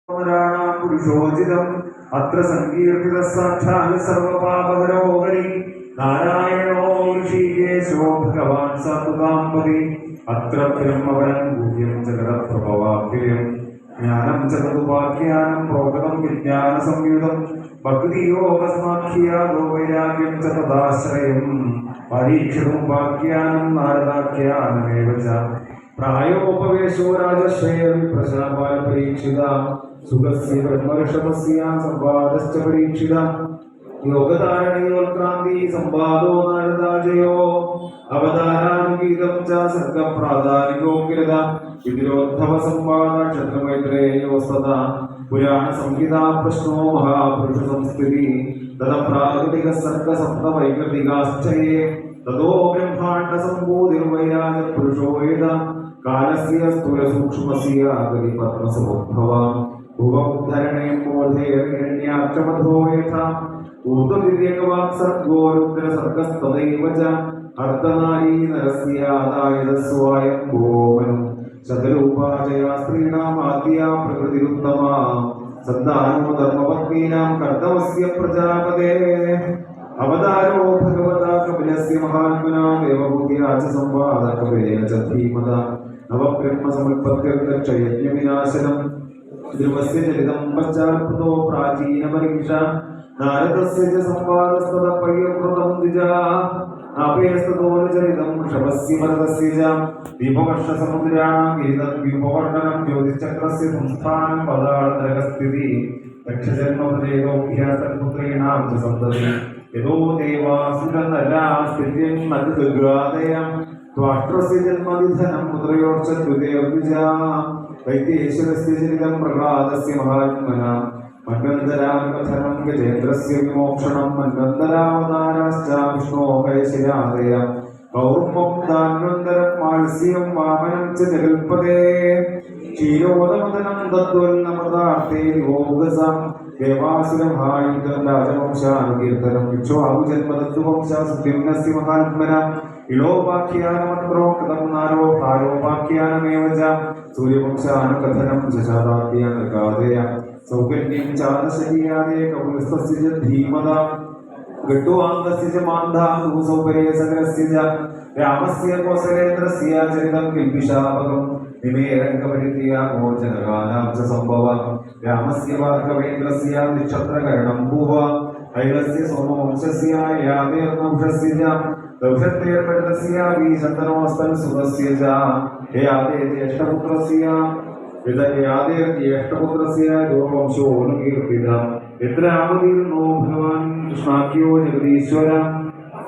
പുരുഷോചിതം അത്ര സങ്കീർത്തിത സാക്ഷാൽ സർവപാപകരോ ഹരി നാരായണോ ഋഷികേശോ ഭഗവാൻ സതുതാംപതി അത്ര ബ്രഹ്മപരം ഗുഹ്യം ജഗതപ്രഭവാഭ്യയം ജ്ഞാനം ചതുപാഖ്യാനം പ്രോഗതം വിജ്ഞാന സംയുതം ഭക്തിയോഗസ്മാഖ്യാതോ വൈരാഗ്യം ച തദാശ്രയം പരീക്ഷിതും വാക്യാനം നാരദാഖ്യാനമേവ ച പ്രായോപവേശോ രാജശ്രേയ പ്രശാപാൽ പരീക്ഷിത സുഖസ്യ ബ്രഹ്മഋഷഭസ്യ സംവാദശ്ച പരീക്ഷിത യോഗധാരണയോത്ക്രാന്തി സംവാദോ നാരദാജയോ അവതാരാനുഗീതം ച സർഗപ്രാധാനികോഗ്രത വിദ്രോദ്ധവ സംവാദ ക്ഷത്രമൈത്രേയോസ്തത പുരാണ സംഹിത പ്രശ്നോ മഹാപുരുഷ സംസ്ഥിതി തത പ്രാകൃതിക സർഗ സപ്തവൈകൃതികാശ്ചയേ തതോ ബ്രഹ്മാണ്ഡ സംബോധിർവൈരാജ പുരുഷോ വേദ കാലസ്യ സ്ഥൂലസൂക്ഷ്മസ്യ ഗതിപത്മസമുദ്ഭവ ഭുവമുദ്ധരണേ ബോധേർഹിരണ്യാക്ഷമധോ യഥാ ഊർധ്വതിര്യകവാക്സർഗോ രുദ്രസർഗസ്തദൈവ ച അർദ്ധനാരീ നരസ്യാദായതസ്വായംഭോമനം ശതരൂപാചയാ സ്ത്രീണാമാദ്യാ പ്രകൃതിരുത്തമാ സന്താനോ ധർമ്മപത്നീനാം കർത്തവസ്യ പ്രജാപതേ അവതാരോ ഭഗവതാ കപിലസ്യ മഹാത്മനാ ദേവഭൂതിയാ ച സംവാദ കപിലേന ച ധീമത നവബ്രഹ്മസമുൽപത്യർദക്ഷയജ്ഞവിനാശനം ധ്രുവസ്യ ചരിതം പശ്ചാത്പൃതോ പ്രാചീനപരീക്ഷ നാരദസ്യ ച സംവാദസ്തത പയ്യവൃതം ദ്വിജാ ആപേസ്തതോചരിതം ഋഷഭസ്യ ഭരതസ്യ ച ദീപവർഷസമുദ്രാണാം ഗിരിതദ്വ്യൂപവർണ്ണനം ജ്യോതിശ്ചക്രസ്യ സംസ്ഥാനം പദാളനരകസ്ഥിതി ദക്ഷജന്മപ്രചേതോഭ്യാസൽപുത്രീണാം ച സന്തതി യതോ ദേവാസുരനരാസ്തിര്യം നഗാദയം ത്വാഷ്ട്രസ്യ ജന്മനിധനം പുത്രയോർച്ച ദ്വിതേർദ്വിജാ വൈദ്യേശ്വരസ്യ ചരിതം പ്രഹ്ലാദസ്യ മഹാത്മനാ മന്വന്തരാകഥനം ഗജേന്ദ്രസ്യ വിമോക്ഷണം മന്വന്തരാവതാരാശ്ച വിഷ്ണോഃ ശിരാദയ കൗർമ്മം ദാന്വന്തരം മാത്സ്യം വാമനം ച ജഗൽപദേ ക്ഷീരോദമദനം തദ്വന്നമൃതാർത്ഥേ യോഗസം ദേവാസുരമഹായുദ്ധം രാജവംശാനുകീർത്തനം ഇക്ഷ്വാകുജന്മതത്വവംശാസുദ്യുമ്നസ്യ മഹാത്മന ഇളോപാഖ്യാനമത്രോക്തം നാരോഹാരോപാഖ്യാനമേവ ച സൂര്യവംശാനുകഥനം ജശാദാദ്യാനഗാദേയ സൗകര്യം ചാദശരീയാദേ കൗലസ്തസ്യ ച ധീമത ഗട്ടുവാംഗസ്യ ച മാന്ധാതു സൗകര്യ സകലസ്യ ച രാമസ്യ കൗസലേന്ദ്രസ്യ ചരിതം കിൽബിഷാപകം നിമേരംഗപരിത്യാഗോ ജനകാനാം ച സംഭവ രാമസ്യ ഭാർഗവേന്ദ്രസ്യ നിക്ഷത്രകരണം ഭൂവ ഐലസ്യ സോമവംശസ്യ യാദേർനൗഷസ്യ ച ദൗഷത്തേർഭരതസ്യ വീശന്തനോസ്തൻ സുതസ്യ ച യാദേ ജ്യേഷ്ഠപുത്രസ്യ ജ്യേഷ്ഠപുത്രസ്യ യോവംശോനുകീർത്തിത യത്ര ആവതീർണോ ഭഗവാൻ കൃഷ്ണാഖ്യോ ജഗദീശ്വര